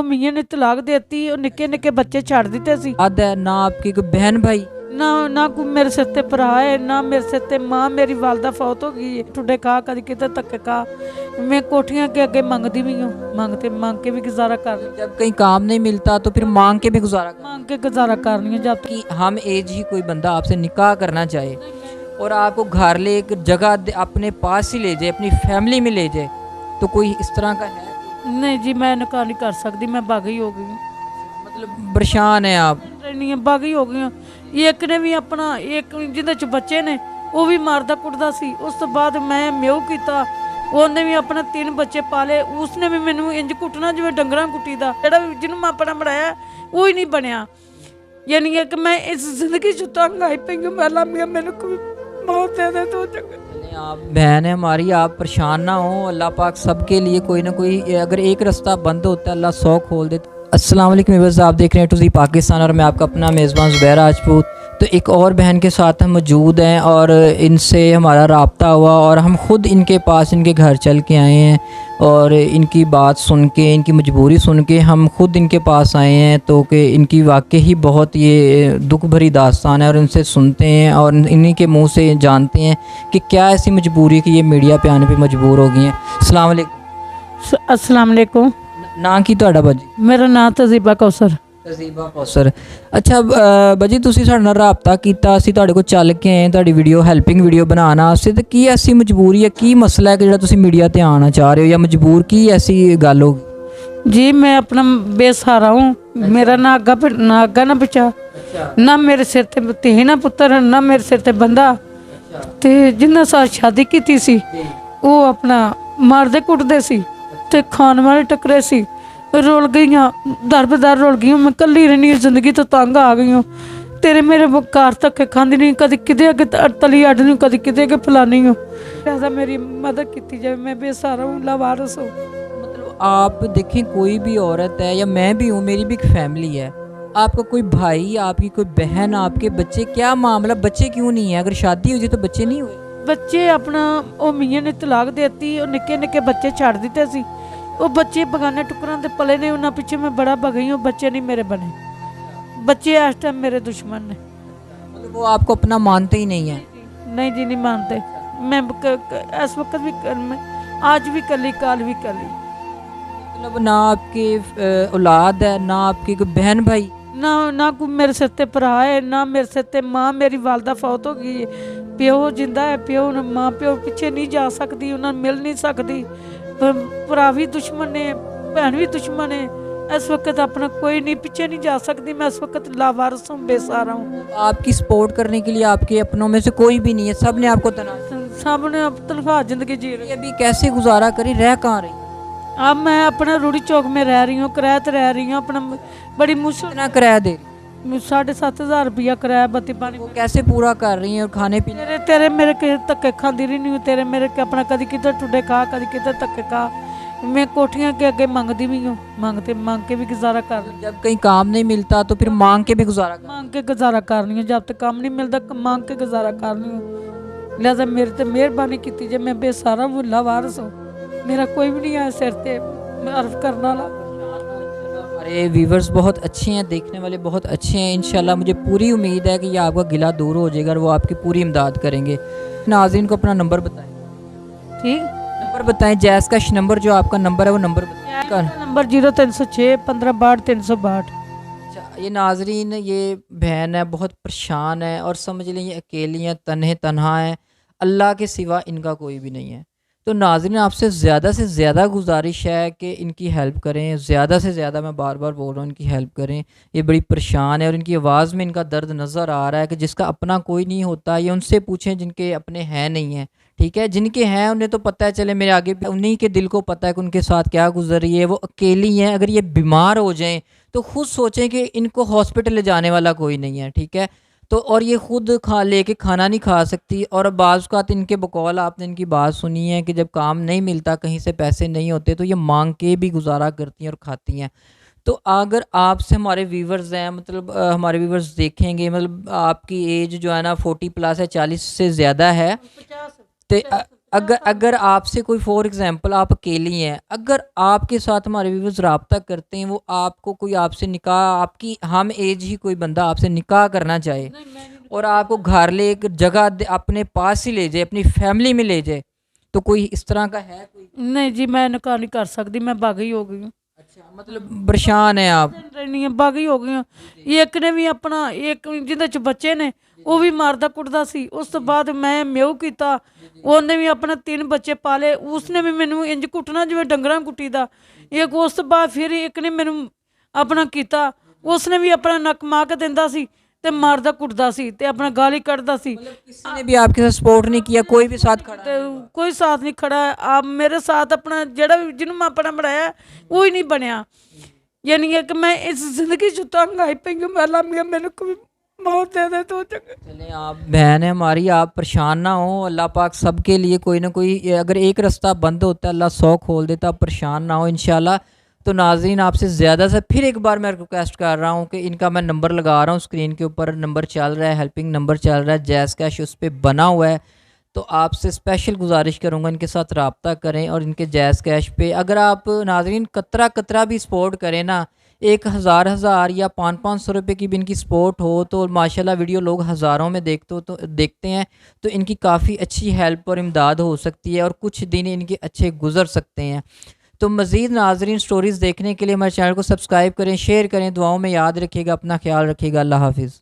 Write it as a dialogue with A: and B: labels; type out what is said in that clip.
A: मियाँ ने तलाक देती और निक्के निक्के बच्चे छड़ दिते सी।
B: याद है ना आपकी कोई बहन भाई?
A: ना ना कोई मेरे सिर ते भरा है, ना मेरे सिर ते माँ। मेरी वालदा फौत हो गई है। ठुडे खा कदी किते धक्के खा। मैं कोठियां के अगे मंगदी भी हूँ, मांग के भी गुजारा कर
B: जब कहीं काम नहीं मिलता तो फिर मांग के भी गुजारा कर।
A: मांग के गुजारा कर रही हूँ जब तक।
B: कि हम एज ही कोई बंदा आपसे निकाह करना चाहे और आपको घर ले एक जगह अपने पास ही ले जाए, अपनी फैमिली में ले जाए, तो कोई इस तरह का है?
A: नहीं जी, मैं निकाह नहीं कर सकती। मैं बागी हो गई हूँ,
B: मतलब परेशान है आप?
A: नहीं बागी हो गई हूँ। एक ने भी अपना एक जिंदे च बच्चे ने वो भी मारदा कुटदा सी। उस तो बाद मैं म्यू किया, ਉਹਨੇ ਵੀ ਆਪਣਾ 3 ਬੱਚੇ ਪਾਲੇ। ਉਸਨੇ ਵੀ ਮੈਨੂੰ ਇੰਜ ਕੁੱਟਣਾ ਜਿਵੇਂ ਡੰਗਰਾਂ ਕੁੱਟੀਦਾ। ਜਿਹੜਾ ਜਿਹਨੂੰ ਮੈਂ ਆਪਣਾ ਬਣਾਇਆ ਉਹ ਹੀ ਨਹੀਂ ਬਣਿਆ। यानी कि मैं इस जिंदगी से तंग आई पई हूं। मैं मियां मैंने कोई मौत दे दे तो चंगा।
B: आप बहन है हमारी, आप परेशान ना हो। अल्लाह पाक सबके लिए कोई ना कोई, अगर एक रास्ता बंद होता है अल्लाह 100 खोल देता। अस्सलाम वालेकुम व्यूअर्स, आप देख रहे हैं टू ज़ी पाकिस्तान और मैं आपका अपना मेज़बान ज़ुबैर राजपूत। तो एक और बहन के साथ हम मौजूद हैं और इनसे हमारा रब्ता हुआ और हम ख़ुद इनके पास इनके घर चल के आए हैं और इनकी बात सुन के, इनकी मजबूरी सुन के हम ख़ुद इनके पास आए हैं। तो कि इनकी वाकई ही बहुत ये दुख भरी दास्तान है और इनसे सुनते हैं और इन्हीं के मुंह से जानते हैं कि क्या ऐसी मजबूरी कि ये मीडिया पे आने पे मजबूर हो गई हैं। अस्सलाम वालेकुम।
A: अस्सलाम वालेकुम।
B: ना की ਤੁਹਾਡਾ ਬਾਜੀ?
A: मेरा नाम तजीबा कौसर।
B: ਤਜ਼ੀਬਾ ਕੌਸਰ। ਅੱਛਾ ਬਾਜੀ, ਤੁਸੀਂ ਸਾਡੇ ਨਾਲ ਰਾਬਤਾ ਕੀਤਾ, ਅਸੀਂ ਤੁਹਾਡੇ ਕੋਲ ਚੱਲ ਕੇ ਆਏ ਤੁਹਾਡੀ ਵੀਡੀਓ ਹੈਲਪਿੰਗ ਵੀਡੀਓ ਬਣਾਉਣ ਵਾਸਤੇ। ਤੇ ਕੀ ਐਸੀ ਮਜਬੂਰੀ ਹੈ, ਕੀ ਮਸਲਾ ਹੈ ਕਿ ਜਿਹੜਾ ਤੁਸੀਂ ਮੀਡੀਆ ਤੇ ਆਉਣਾ ਚਾਹ ਰਹੇ ਹੋ ਜਾਂ ਮਜਬੂਰ ਕੀ ਐਸੀ ਗੱਲ ਹੋ गई?
A: जी मैं अपना बेसहारा हूँ। मेरा ना आगा ना पिछा, ना मेरे सिर ते धी ना पुत्र, ना मेरे सिर ते बंदा। ते जिन्ना साथ शादी की सी वो अपना मारदे कुटदे सी ते खान वाले टकरे सी। रुल गई दर बदर रुल गई। मैं कली रहनी जिंदगी तो तंग आ गई हूँ। तेरे मेरे कार धक्के खाँदी नहीं, कभी कि अगे तली अड नहीं, कभी कि अगे फलानी हूँ। ऐसा मेरी मदद की जाए, मैं बेसहारा हूँ, लावारस हूँ।
B: मतलब आप देखें, कोई भी औरत है या मैं भी हूँ, मेरी भी एक फैमिली है। आपका कोई भाई, आपकी कोई बहन, आपके बच्चे, क्या मामला? बच्चे क्यों नहीं है? अगर शादी हो जाए तो बच्चे नहीं हुए?
A: बच्चे अपना वो मियाँ ने तलाक देती और निक्के निक्के बच्चे छड़ दिते सी। वो बच्चे बगाने टुकरां दे पले ने, उन्हां पिछे मैं बड़ा भगई हूँ। बच्चे नहीं मेरे बने, बच्चे इस टाइम मेरे दुश्मन ने।
B: मतलब वो आपको अपना मानते ही नहीं है?
A: नहीं जी, नहीं मानते। मैं इस वक्त भी मैं आज भी कली, काल भी कली।
B: मतलब ना आपकी औलाद है, ना आपकी कोई बहन भाई?
A: ना ना कोई मेरे सिर ते भरा है, ना मेरे सिर ते माँ। मेरी वालदा फौत हो गई है। प्यो जिंदा है, प्यो माँ प्यो पिछे नहीं जा सकती, उन्होंने मिल नहीं सकती। भरा भी दुश्मन ने, भैन भी दुश्मन है। इस वक्त अपना कोई नहीं, पीछे नहीं जा सकती। मैं इस वक्त लावारस हूँ, बेसहारा हूँ।
B: आपकी सपोर्ट करने के लिए आपके अपनों में से कोई भी नहीं है? सब ने आपको
A: सामने अब तनख्वाह जिंदगी जी रही।
B: अभी कैसे गुजारा करी, रह कहाँ रही?
A: अब मैं अपना रूढ़ी चौक में रह रही हूँ, किराए पर रह रही हूँ। अपना बड़ी मुश्किल
B: कितना किराया दे?
A: 7,500 रुपया किराया, बत्ती पानी।
B: वो कैसे पूरा कर रही हैं और खाने पीने?
A: तेरे मेरे के धक्के खाती रही हूँ। तेरे मेरे के अपना कभी किधर टुडे खा, कभी किधर धक्के खा। मैं कोठियां के अगे मंगदी भी हूँ, मांग के भी गुजारा कर रही हूँ।
B: जब कहीं काम नहीं मिलता तो फिर मांग के भी गुजारा कर?
A: मांग के गुजारा कर रही हूँ। जब तक काम नहीं मिलता मांग के गुजारा कर रही हूँ। लिहाजा मेरे ते मेहरबानी की जाए। मैं बेसहारा हूँ, लावारस हूँ। मेरा कोई भी नहीं है सिर ते अर्फ करने वाला।
B: हमारे व्यूवर्स बहुत अच्छे हैं, देखने वाले बहुत अच्छे हैं। इंशाल्लाह मुझे पूरी उम्मीद है कि ये आपका गिला दूर हो जाएगा और वो आपकी पूरी इमदाद करेंगे। नाज़रीन को अपना नंबर बताएं।
A: ठीक,
B: नंबर बताएं, जैस का नंबर जो आपका नंबर है वो नंबर बताएं।
A: नंबर 0306 15 62 362।
B: अच्छा, ये नाज़रीन, ये बहन है, बहुत परेशान है और समझ लें ये अकेली हैं, तन्हा है। अल्लाह के सिवा इनका कोई भी नहीं है। तो नाज़रीन, आपसे ज़्यादा से ज़्यादा गुजारिश है कि इनकी हेल्प करें। ज़्यादा से ज़्यादा, मैं बार बार बोल रहा हूँ, इनकी हेल्प करें। ये बड़ी परेशान है और इनकी आवाज़ में इनका दर्द नज़र आ रहा है कि जिसका अपना कोई नहीं होता। ये उनसे पूछें जिनके अपने हैं नहीं हैं, ठीक है? जिनके हैं उन्हें तो पता है, चले मेरे आगे उन्हीं के दिल को पता है कि उनके साथ क्या गुजर रही है। वो अकेली हैं। अगर ये बीमार हो जाएँ तो खुद सोचें कि इनको हॉस्पिटल ले जाने वाला कोई नहीं है, ठीक है? तो और ये खुद लेके खाना नहीं खा सकती। और बाज़ इनके बकौल आपने इनकी बात सुनी है कि जब काम नहीं मिलता, कहीं से पैसे नहीं होते, तो ये मांग के भी गुजारा करती हैं और खाती हैं। तो अगर आपसे हमारे व्यूवर्स हैं, मतलब हमारे व्यूवर्स देखेंगे, मतलब आपकी एज जो है ना 40+ है, 40 से ज़्यादा है। अगर अगर आपसे कोई फॉर एग्जांपल आप अकेली हैं, अगर आपके साथ हमारे व्यूअर्स रब्ता करते हैं, वो आपको कोई आपसे निकाह आपकी हम एज ही कोई बंदा आपसे निकाह करना चाहे और आपको घर ले एक जगह अपने पास ही ले जाए, अपनी फैमिली में ले जाए, तो कोई इस तरह का है कोई?
A: नहीं जी, मैं निकाह नहीं कर सकती, मैं बागी हो गई हूँ।
B: अच्छा, मतलब परेशान है आप।
A: रहनी है, बागी ਹੋ ਗਈਆਂ। ਇੱਕ ਨੇ ਵੀ ਆਪਣਾ ਇੱਕ ਜਿਹਦੇ ਚ ਬੱਚੇ ਨੇ ਉਹ ਵੀ ਮਾਰਦਾ ਕੁੱਟਦਾ ਸੀ। ਉਸ ਤੋਂ ਬਾਅਦ ਮੈਂ ਮਿਹੂ ਕੀਤਾ, ਉਹਨੇ ਵੀ ਆਪਣਾ 3 ਬੱਚੇ ਪਾਲੇ, ਉਸਨੇ ਵੀ ਮੈਨੂੰ ਇੰਜ ਕੁੱਟਣਾ ਜਿਵੇਂ ਡੰਗਰਾਂ ਕੁੱਟੀਦਾ। ਇੱਕ ਉਸ ਤੋਂ ਬਾਅਦ ਫਿਰ ਇੱਕ ਨੇ ਮੈਨੂੰ ਆਪਣਾ ਕੀਤਾ, ਉਸਨੇ ਵੀ ਆਪਣਾ ਨੱਕ ਮਾਰ ਕੇ ਦਿੰਦਾ ਸੀ ਤੇ ਮਾਰਦਾ ਕੁੱਟਦਾ ਸੀ ਤੇ ਆਪਣਾ ਗਾਲੀ ਕੱਢਦਾ ਸੀ।
B: किसी ने भी आपके साथ सपोर्ट नहीं किया, कोई भी साथ खड़ा
A: ਤੇ ਕੋਈ ਸਾਥ ਨਹੀਂ ਖੜਾ। ਆਪ ਮੇਰੇ ਸਾਥ ਆਪਣਾ ਜਿਹੜਾ ਵੀ ਜਿਹਨੂੰ ਮੈਂ ਆਪਣਾ ਬਣਾਇਆ ਉਹ ਹੀ ਨਹੀਂ ਬਣਿਆ। यानी है कि मैं इस जिंदगी जो तंग आई पई हूं, मैं अल्लाह मियां मेरे को भी मौत दे दे तो चंगा।
B: चलें, आप बहन है हमारी, आप परेशान ना हो। अल्लाह पाक सबके लिए कोई ना कोई, अगर एक रास्ता बंद होता है अल्लाह 100 खोल देता। आप परेशान ना हो इंशाल्लाह। तो नाज़रीन, आपसे ज़्यादा से फिर एक बार मैं रिक्वेस्ट कर रहा हूँ कि इनका मैं नंबर लगा रहा हूँ, स्क्रीन के ऊपर नंबर चल रहा है, हेल्पिंग नंबर चल रहा है, जैज़ कैश उस पर बना हुआ है। तो आपसे स्पेशल गुजारिश करूँगा इनके साथ रब्ता करें और इनके जैज़ कैश पे अगर आप नाज़रीन कतरा कतरा भी सपोर्ट करें ना, 1,000 या 500 रुपये की भी इनकी सपोर्ट हो तो माशाल्लाह वीडियो लोग हज़ारों में देखते हैं, तो इनकी काफ़ी अच्छी हेल्प और इमदाद हो सकती है और कुछ दिन इनके अच्छे गुजर सकते हैं। तो मज़ीद नाज़रीन स्टोरीज़ देखने के लिए हमारे चैनल को सब्सक्राइब करें, शेयर करें, दुआओं में याद रखिएगा, अपना ख्याल रखिएगा। अल्लाह हाफिज़।